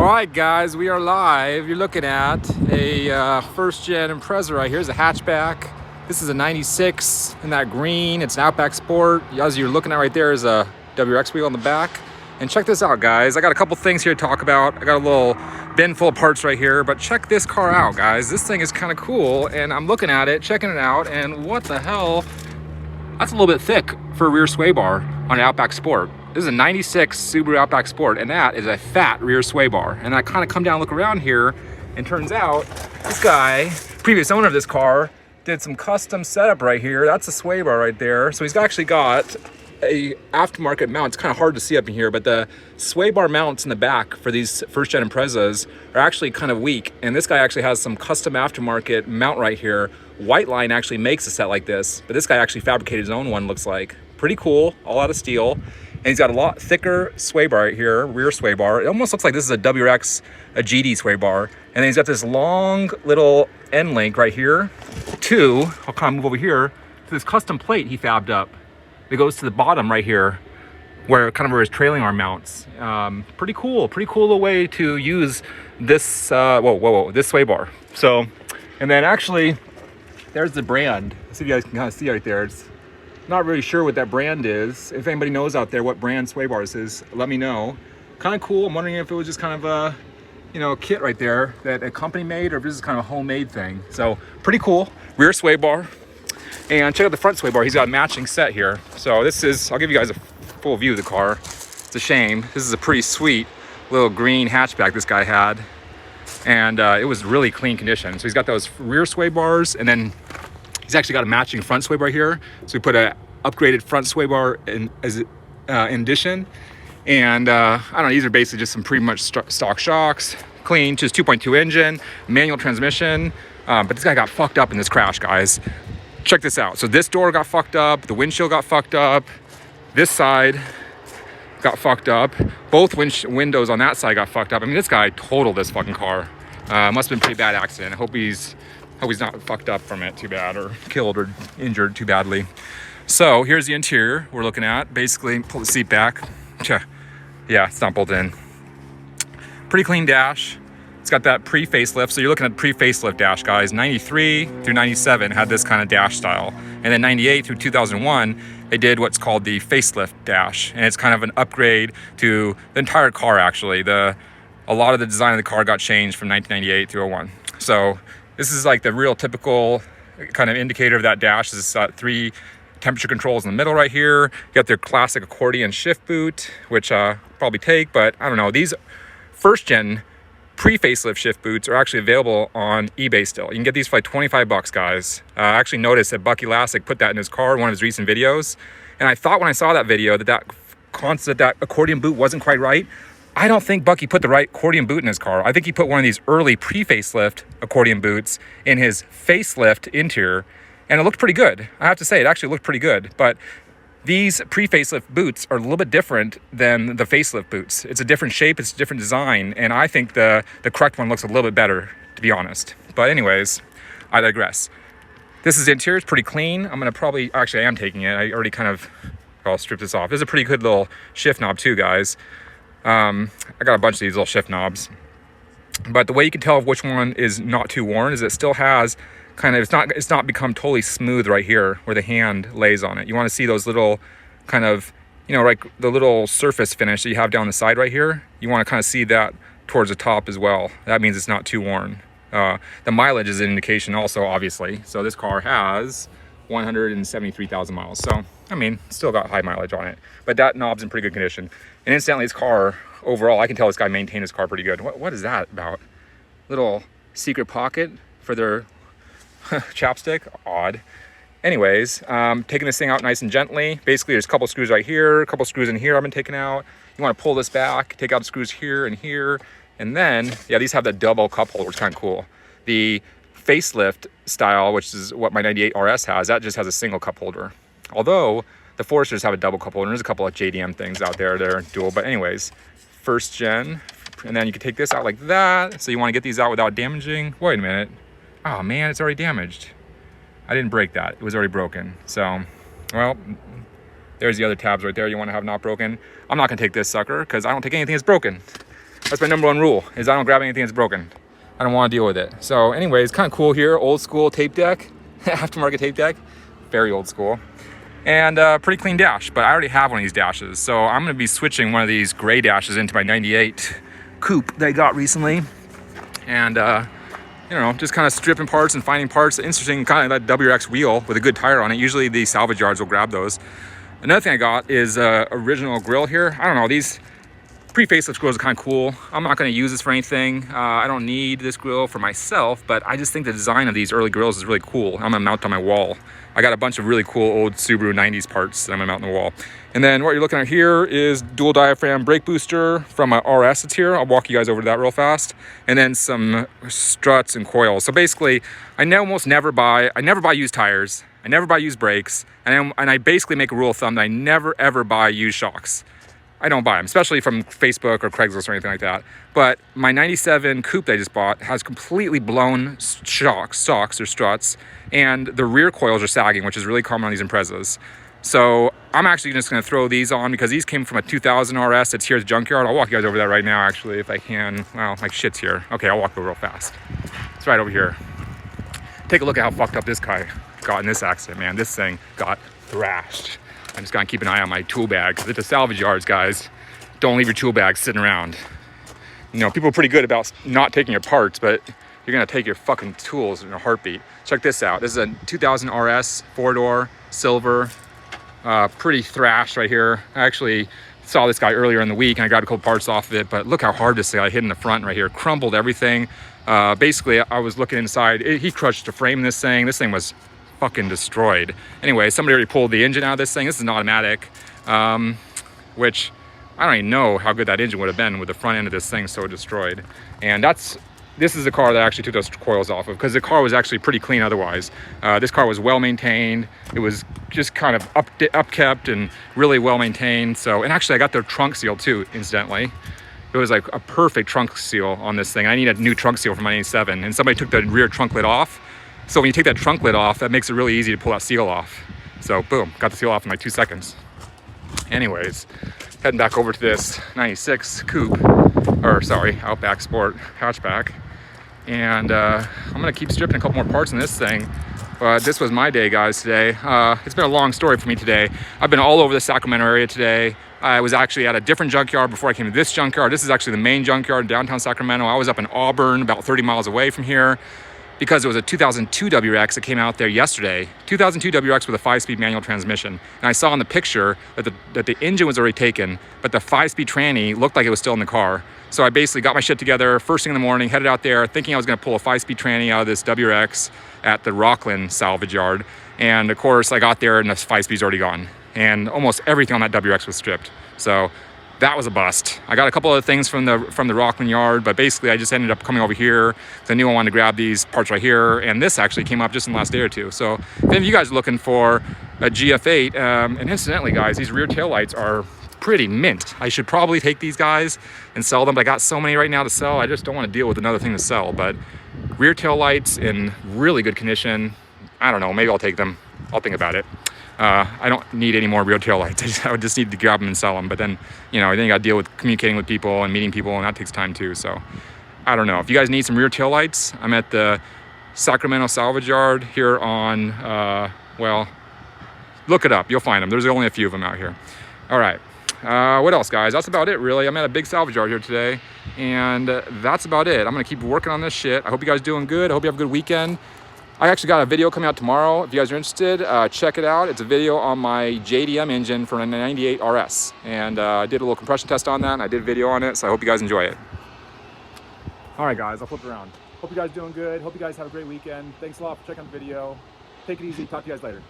Alright guys, we are live. You're looking at a first gen Impreza right here. It's a hatchback. This is a 96 in that green. It's an Outback Sport. As you're looking at right there is a WRX wheel on the back. And check this out guys, I got a couple things here to talk about. I got a little bin full of parts right here, but check this car out guys. This thing is kind of cool and I'm looking at it, checking it out, and what the hell? That's a little bit thick for a rear sway bar on an Outback Sport. This is a 96 Subaru Outback Sport, and that is a fat rear sway bar. And I kind of come down and look around here, and turns out this guy, previous owner of this car, did some custom setup right here. That's a sway bar right there. So he's actually got a aftermarket mount. It's kind of hard to see up in here, but the sway bar mounts in the back for these first gen Imprezas are actually kind of weak. And this guy actually has some custom aftermarket mount right here. White Line actually makes a set like this, but this guy actually fabricated his own one, looks like. Pretty cool, all out of steel. And he's got a lot thicker sway bar right here, rear sway bar. It almost looks like this is a WRX, a GD sway bar. And then he's got this long little end link right here I'll kind of move over here, to this custom plate he fabbed up. It goes to the bottom right here, where his trailing arm mounts. Pretty cool little way to use this, this sway bar. So, and then actually, there's the brand. See if you guys can kind of see right there. It's not really sure what that brand is. If anybody knows out there what brand sway bars is, let me know. Kind of cool. I'm wondering if it was just kind of a, a kit right there that a company made, or if this is kind of a homemade thing. So pretty cool. Rear sway bar. And check out the front sway bar. He's got a matching set here. So this is, I'll give you guys a full view of the car. It's a shame. This is a pretty sweet little green hatchback this guy had. And it was really clean condition. So he's got those rear sway bars, and then he's actually got a matching front sway bar here. So we put a upgraded front sway bar in addition. And I don't know, these are basically just some pretty much stock shocks, clean, just 2.2 engine, manual transmission. But this guy got fucked up in this crash, guys. Check this out. So this door got fucked up, the windshield got fucked up, this side got fucked up, both windows on that side got fucked up. I mean, this guy totaled this fucking car. Must have been a pretty bad accident. I hope he's not fucked up from it too bad, or killed or injured too badly. So here's the interior we're looking at. Basically, pull the seat back. Yeah, it's not bolted in. Pretty clean dash. It's got that pre-facelift. So you're looking at pre-facelift dash, guys. 93 through 97 had this kind of dash style. And then 98 through 2001, they did what's called the facelift dash. And it's kind of an upgrade to the entire car, actually. A lot of the design of the car got changed from 1998 through 01. So this is like the real typical kind of indicator of that dash. Is 3 temperature controls in the middle right here. You got their classic accordion shift boot, which probably take, but I don't know. These first gen pre-facelift shift boots are actually available on eBay still. You can get these for like 25 bucks, guys. I actually noticed that Bucky Lasek put that in his car in one of his recent videos. And I thought when I saw that video that accordion boot wasn't quite right. I don't think Bucky put the right accordion boot in his car. I think he put one of these early pre-facelift accordion boots in his facelift interior, and it looked pretty good. I have to say, it actually looked pretty good. But these pre-facelift boots are a little bit different than the facelift boots. It's a different shape, it's a different design, and I think the correct one looks a little bit better, to be honest. But anyways, I digress. This is the interior, it's pretty clean. I'm gonna probably, actually I am taking it. I already I'll strip this off. This is a pretty good little shift knob too, guys. I got a bunch of these little shift knobs. But the way you can tell which one is not too worn is it still has it's not become totally smooth right here where the hand lays on it. You want to see those little like the little surface finish that you have down the side right here. You want to kind of see that towards the top as well. That means it's not too worn. The mileage is an indication also, obviously. So this car has 173,000 miles. So, I mean, still got high mileage on it. But that knob's in pretty good condition. And incidentally, this car, overall, I can tell this guy maintained his car pretty good. What is that about? Little secret pocket for their chapstick? Odd. Anyways, taking this thing out nice and gently. Basically, there's a couple screws right here, a couple screws in here I've been taking out. You want to pull this back, take out the screws here and here. And then, yeah, these have the double cup holder, which is kind of cool. The facelift style, which is what my 98 RS has, that just has a single cup holder. Although the Foresters have a double cup holder, and there's a couple of JDM things out there that are dual. But anyways, first gen. And then you can take this out like that. So you want to get these out without damaging. Wait a minute. Oh man, it's already damaged. I didn't break that. It was already broken. So, well, there's the other tabs right there you want to have not broken. I'm not going to take this sucker because I don't take anything that's broken. That's my number one rule, is I don't grab anything that's broken. I don't want to deal with it. So anyways, kind of cool here. Old school tape deck, aftermarket tape deck, very old school. And pretty clean dash, but I already have one of these dashes. So I'm gonna be switching one of these gray dashes into my 98 coupe that I got recently. And you know, just kind of stripping parts and finding parts. Interesting, kind of that WRX wheel with a good tire on it. Usually the salvage yards will grab those. Another thing I got is original grill here. I don't know, these pre-facelift grills are kind of cool. I'm not going to use this for anything. I don't need this grill for myself, but I just think the design of these early grills is really cool. I'm gonna mount on my wall. I got a bunch of really cool old Subaru 90s parts that I'm gonna mount on the wall. And then what you're looking at here is dual diaphragm brake booster from my RS that's here. I'll walk you guys over to that real fast. And then some struts and coils. So basically, I never buy used tires. I never buy used brakes. And I basically make a rule of thumb that I never ever buy used shocks. I don't buy them, especially from Facebook or Craigslist or anything like that. But my 97 coupe that I just bought has completely blown shocks or struts, and the rear coils are sagging, which is really common on these Imprezas. So I'm actually just gonna throw these on because these came from a 2000 RS that's here at the junkyard. I'll walk you guys over that right now, actually, if I can. Well, my shit's here. Okay, I'll walk over real fast. It's right over here. Take a look at how fucked up this guy got in this accident, man. This thing got thrashed. I'm just gonna keep an eye on my tool bag, because at the salvage yards, guys, don't leave your tool bag sitting around. You know, people are pretty good about not taking your parts, but you're gonna take your fucking tools in a heartbeat. Check this out. This is a 2000 RS, 4-door, silver, pretty thrashed right here. I actually saw this guy earlier in the week and I got a couple parts off of it, but look how hard this guy hit in the front right here. Crumbled everything. Basically, I was looking inside. He crushed the frame in this thing. This thing was fucking destroyed. Anyway, somebody already pulled the engine out of this thing. This is an automatic, which I don't even know how good that engine would have been with the front end of this thing so destroyed. And this is the car that I actually took those coils off of, because the car was actually pretty clean otherwise. This car was well maintained. It was just kind of upkept and really well maintained. So, and actually I got their trunk seal too, incidentally. It was like a perfect trunk seal on this thing. I need a new trunk seal for my 97, and somebody took the rear trunk lid off. So when you take that trunk lid off, that makes it really easy to pull that seal off. So boom, got the seal off in like 2 seconds. Anyways, heading back over to this 96 coupe, or sorry, Outback Sport hatchback. And I'm gonna keep stripping a couple more parts in this thing. But this was my day, guys, today. It's been a long story for me today. I've been all over the Sacramento area today. I was actually at a different junkyard before I came to this junkyard. This is actually the main junkyard in downtown Sacramento. I was up in Auburn, about 30 miles away from here, because it was a 2002 WRX that came out there yesterday. 2002 WRX with a 5-speed manual transmission. And I saw in the picture that the engine was already taken, but the 5-speed tranny looked like it was still in the car. So I basically got my shit together first thing in the morning, headed out there thinking I was gonna pull a 5-speed tranny out of this WRX at the Rockland salvage yard. And of course I got there and the 5-speed's already gone. And almost everything on that WRX was stripped. So that was a bust. I got a couple of things from the Rockland yard, but basically I just ended up coming over here because I knew I wanted to grab these parts right here, and this actually came up just in the last day or two. So if any of you guys are looking for a GF8, and incidentally guys, these rear taillights are pretty mint. I should probably take these guys and sell them, but I got so many right now to sell, I just don't want to deal with another thing to sell. But rear taillights in really good condition, I don't know, maybe I'll take them. I'll think about it. I don't need any more rear tail lights. I would just need to grab them and sell them. But then, you know, then you got to deal with communicating with people and meeting people, and that takes time too. So I don't know. If you guys need some rear tail lights, I'm at the Sacramento Salvage Yard here on, well, look it up. You'll find them. There's only a few of them out here. All right. What else, guys? That's about it, really. I'm at a big salvage yard here today, and that's about it. I'm going to keep working on this shit. I hope you guys are doing good. I hope you have a good weekend. I actually got a video coming out tomorrow. If you guys are interested, check it out. It's a video on my JDM engine from a 98 RS. And I did a little compression test on that, and I did a video on it, so I hope you guys enjoy it. All right, guys, I'll flip it around. Hope you guys are doing good. Hope you guys have a great weekend. Thanks a lot for checking out the video. Take it easy. Talk to you guys later.